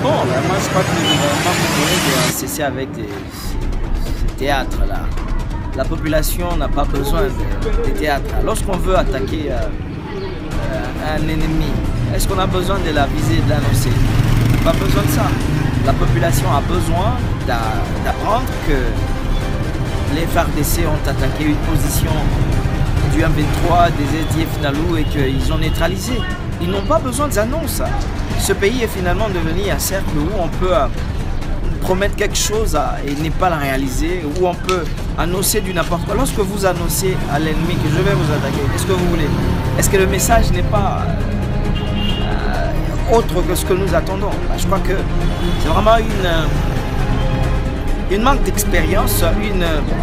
Bon, ben, moi je crois que le gouvernement congolais doit cesser avec ces théâtres-là. La population n'a pas besoin de théâtres. Lorsqu'on veut attaquer un ennemi, est-ce qu'on a besoin de la viser, de l'annoncer? Pas besoin de ça. La population a besoin d'apprendre que les FARDC ont attaqué une position du M23, des SDF Nalou et qu'ils ont neutralisé. Ils n'ont pas besoin d'annonces. Ce pays est finalement devenu un cercle où on peut promettre quelque chose et ne pas la réaliser, où on peut annoncer du n'importe quoi. Lorsque vous annoncez à l'ennemi que je vais vous attaquer, qu'est-ce que vous voulez? Est-ce que le message n'est pas autre que ce que nous attendons? Je crois que c'est vraiment une manque d'expérience,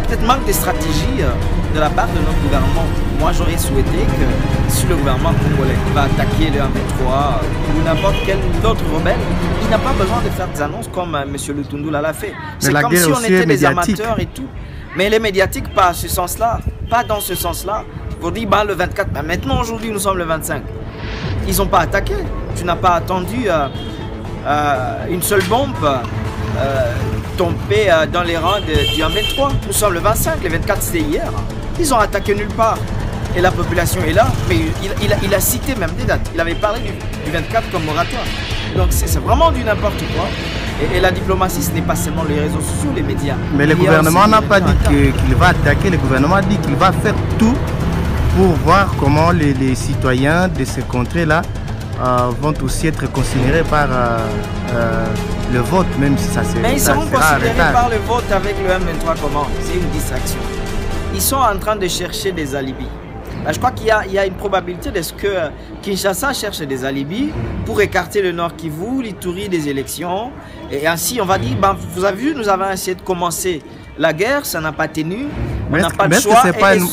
peut-être manque de stratégie de la part de notre gouvernement. Moi, j'aurais souhaité que si le gouvernement congolais va attaquer le M23 ou n'importe quel autre rebelle, il n'a pas besoin de faire des annonces comme M. Lutundu l'a fait. C'est comme si on était des amateurs et tout. Mais les médiatiques, pas à ce sens-là, pas dans ce sens-là. Vous dites, bah, le 24, bah, maintenant, aujourd'hui, nous sommes le 25. Ils n'ont pas attaqué. Tu n'as pas attendu une seule bombe tomber dans les rangs du M23. Nous sommes le 25, le 24 c'était hier. Ils ont attaqué nulle part. Et la population est là, mais il a cité même des dates. Il avait parlé du 24 comme moratoire. Donc c'est vraiment du n'importe quoi. Et la diplomatie, ce n'est pas seulement les réseaux sociaux, les médias. Mais le gouvernement n'a pas dit qu'il va attaquer. Le gouvernement dit qu'il va faire tout pour voir comment les citoyens de ces contrées-là vont aussi être considérés par le vote, même si ça sera. Mais ils seront considérés par le vote avec le M23 comment? C'est une distraction. Ils sont en train de chercher des alibis. Je crois qu'il y a une probabilité de ce que Kinshasa cherche des alibis pour écarter le Nord Kivu, l'Ituri des élections. Et ainsi, on va dire, ben, vous avez vu, nous avons essayé de commencer la guerre, ça n'a pas tenu, on n'a pas de choix.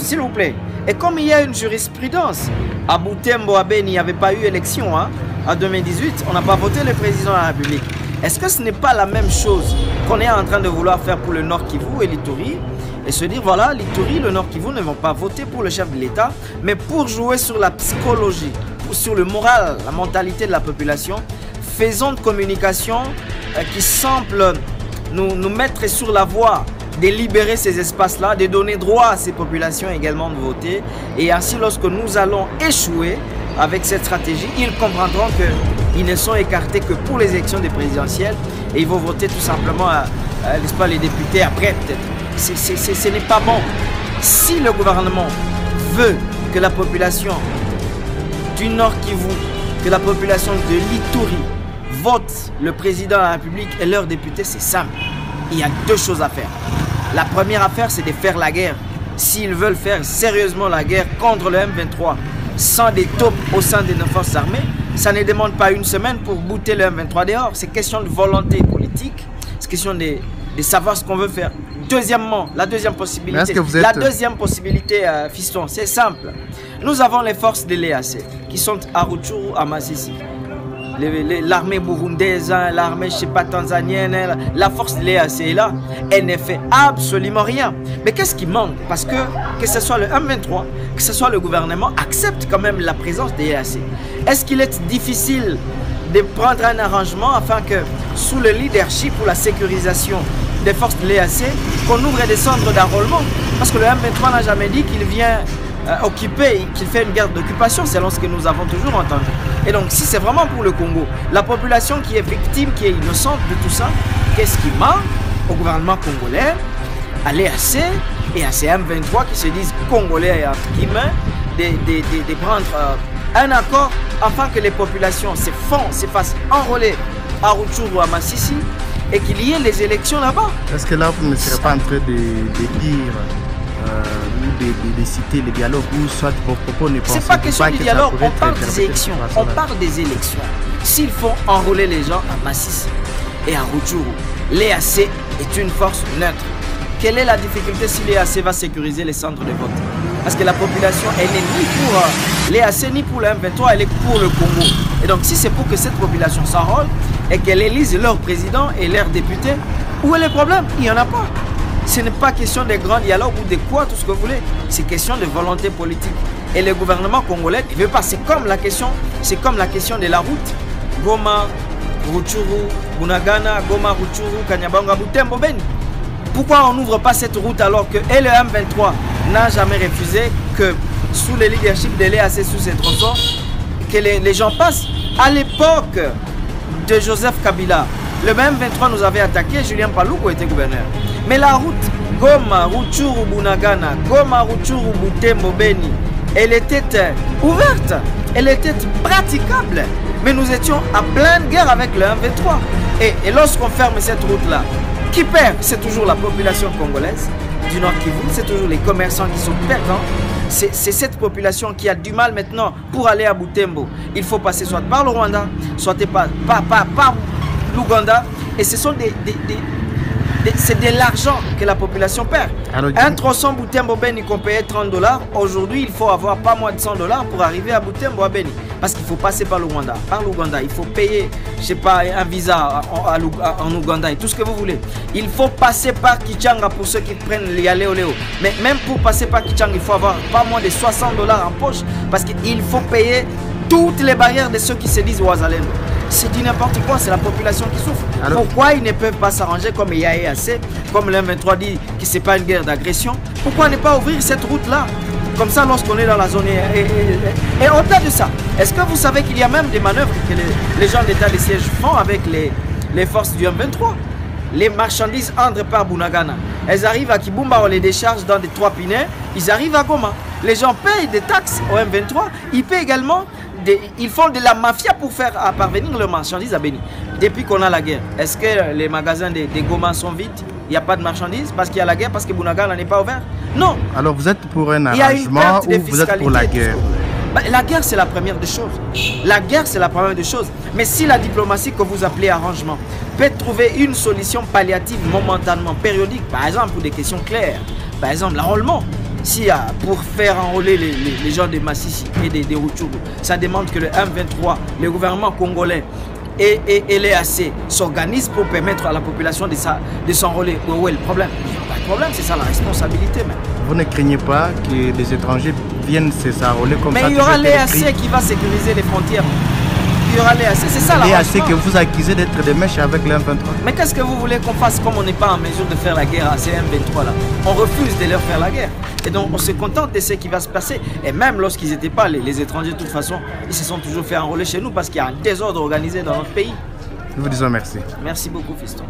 S'il vous plaît. Et comme il y a une jurisprudence, à Butembo, à Beni, il n'y avait pas eu élection, hein, en 2018, on n'a pas voté le président de la République. Est-ce que ce n'est pas la même chose qu'on est en train de vouloir faire pour le Nord Kivu et l'Ituri? Et se dire, voilà, l'Ituri, le Nord Kivu ne vont pas voter pour le chef de l'État, mais pour jouer sur la psychologie, sur le moral, la mentalité de la population, faisons de communication qui semble nous mettre sur la voie de libérer ces espaces-là, de donner droit à ces populations également de voter. Et ainsi, lorsque nous allons échouer avec cette stratégie, ils comprendront qu'ils ne sont écartés que pour les élections des présidentielles et ils vont voter tout simplement, n'est-ce pas, les députés après peut-être. Ce n'est pas bon. Si le gouvernement veut que la population du Nord Kivu, que la population de l'Ituri vote le président de la République et leurs députés, c'est simple. Il y a deux choses à faire. La première affaire, c'est de faire la guerre. S'ils veulent faire sérieusement la guerre contre le M23, sans des taupes au sein de nos forces armées, ça ne demande pas une semaine pour bouter le M23 dehors. C'est question de volonté politique, c'est question de savoir ce qu'on veut faire. Deuxièmement, la deuxième possibilité, fiston, c'est simple. Nous avons les forces de l'EAC qui sont à Rutshuru, à Masisi. L'armée burundaise, l'armée, je sais pas, tanzanienne, la force de l'EAC est là. Elle ne fait absolument rien. Mais qu'est-ce qui manque? Parce que ce soit le M23, que ce soit le gouvernement, accepte quand même la présence de l'EAC. Est-ce qu'il est difficile de prendre un arrangement afin que, sous le leadership ou la sécurisation des forces de l'EAC, qu'on ouvre des centres d'enrôlement? Parce que le M23 n'a jamais dit qu'il vient occuper, qu'il fait une guerre d'occupation, selon ce que nous avons toujours entendu. Et donc, si c'est vraiment pour le Congo, la population qui est victime, qui est innocente de tout ça, qu'est-ce qui manque au gouvernement congolais, à l'EAC et à ces M23 qui se disent congolais, entre guillemets, de prendre un accord afin que les populations se fassent enrôler à Rutshuru ou à Masisi et qu'il y ait les élections là-bas? Est-ce que là, vous ne serez pas en train de dire ou de citer les dialogues ou soit vos propos ne pensent pas? C'est pas question du dialogue, on parle des élections. On parle des élections. S'il faut enrôler les gens à Masisi et à Rutshuru, l'EAC est une force neutre. Quelle est la difficulté si l'EAC va sécuriser les centres de vote? Parce que la population, elle n'est ni pour l'EAC ni pour le M23, elle est pour le Congo. Et donc si c'est pour que cette population s'enrôle et qu'elle élise leur président et leurs députés, où est le problème? Il n'y en a pas. Ce n'est pas question de grands dialogues ou de quoi, tout ce que vous voulez. C'est question de volonté politique. Et le gouvernement congolais ne veut pas. C'est comme la question de la route Goma, Rutshuru, Bunagana, Goma, Rutshuru, Kanyabanga, Butembo, Beni. Pourquoi on n'ouvre pas cette route alors que le M23 n'a jamais refusé que sous le leadership de l'EAC sous ces tronçons, que les gens passent? À l'époque de Joseph Kabila, le M23 nous avait attaqué, Julien Paluku était gouverneur. Mais la route Goma, Rutshuru, Bunagana, Goma, Rutshuru, Butembo, Beni, elle était ouverte, elle était praticable. Mais nous étions à pleine guerre avec le M23. Et lorsqu'on ferme cette route-là, qui perd? C'est toujours la population congolaise du Nord Kivu, c'est toujours les commerçants qui sont perdants. C'est cette population qui a du mal maintenant pour aller à Butembo. Il faut passer soit par le Rwanda, soit par l'Ouganda. Et ce sont c'est de l'argent que la population perd. Alors, un tronçon Butembo Beni qu'on payait 30 $, aujourd'hui il faut avoir pas moins de 100 $ pour arriver à Butembo à Beni. Parce qu'il faut passer par le Rwanda, par l'Ouganda, il faut payer, je sais pas, un visa en Ouganda et tout ce que vous voulez. Il faut passer par Kichanga pour ceux qui prennent les Léo. Mais même pour passer par Kichanga, il faut avoir pas moins de 60 $ en poche. Parce qu'il faut payer toutes les barrières de ceux qui se disent Ouazalendo. C'est du n'importe quoi, c'est la population qui souffre. Alors, pourquoi ils ne peuvent pas s'arranger comme IAEAC, comme l'M23 dit que ce n'est pas une guerre d'agression? Pourquoi ne pas ouvrir cette route-là? Comme ça, lorsqu'on est dans la zone. Et au-delà de ça, est-ce que vous savez qu'il y a même des manœuvres que les gens d'État de siège font avec les forces du M23? Les marchandises entrent par Bunagana. Elles arrivent à Kibumba, on les décharge dans des 3 pinets, ils arrivent à Goma. Les gens payent des taxes au M23, ils payent également. Ils font de la mafia pour faire parvenir leurs marchandises à Beni. Depuis qu'on a la guerre, est-ce que les magasins de Goma sont vides? Il n'y a pas de marchandises parce qu'il y a la guerre, parce que Bunagana n'est pas ouvert? Non. Alors vous êtes pour un arrangement ou vous êtes pour la guerre? La guerre, c'est la première des choses. La guerre, c'est la première des choses. Mais si la diplomatie que vous appelez arrangement peut trouver une solution palliative momentanément, périodique, par exemple pour des questions claires, par exemple l'enrôlement, si pour faire enrôler les gens de Massissi et des Rutshuru, ça demande que le M23, le gouvernement congolais et l'EAC s'organisent pour permettre à la population de s'enrôler. Où est le problème? Il n'y a pas de problème, c'est ça la responsabilité même. Vous ne craignez pas que les étrangers viennent s'enrôler comme ça? Mais il y aura l'EAC qui va sécuriser les frontières. Il y aura l'EAC, c'est ça la l'EAC que vous accusez d'être des mèches avec le M23. Mais qu'est-ce que vous voulez qu'on fasse comme on n'est pas en mesure de faire la guerre à ces M23 là? On refuse de leur faire la guerre. Et donc on se contente de ce qui va se passer. Et même lorsqu'ils n'étaient pas les étrangers de toute façon, ils se sont toujours fait enrôler chez nous parce qu'il y a un désordre organisé dans notre pays. Nous vous disons merci. Merci beaucoup, fiston.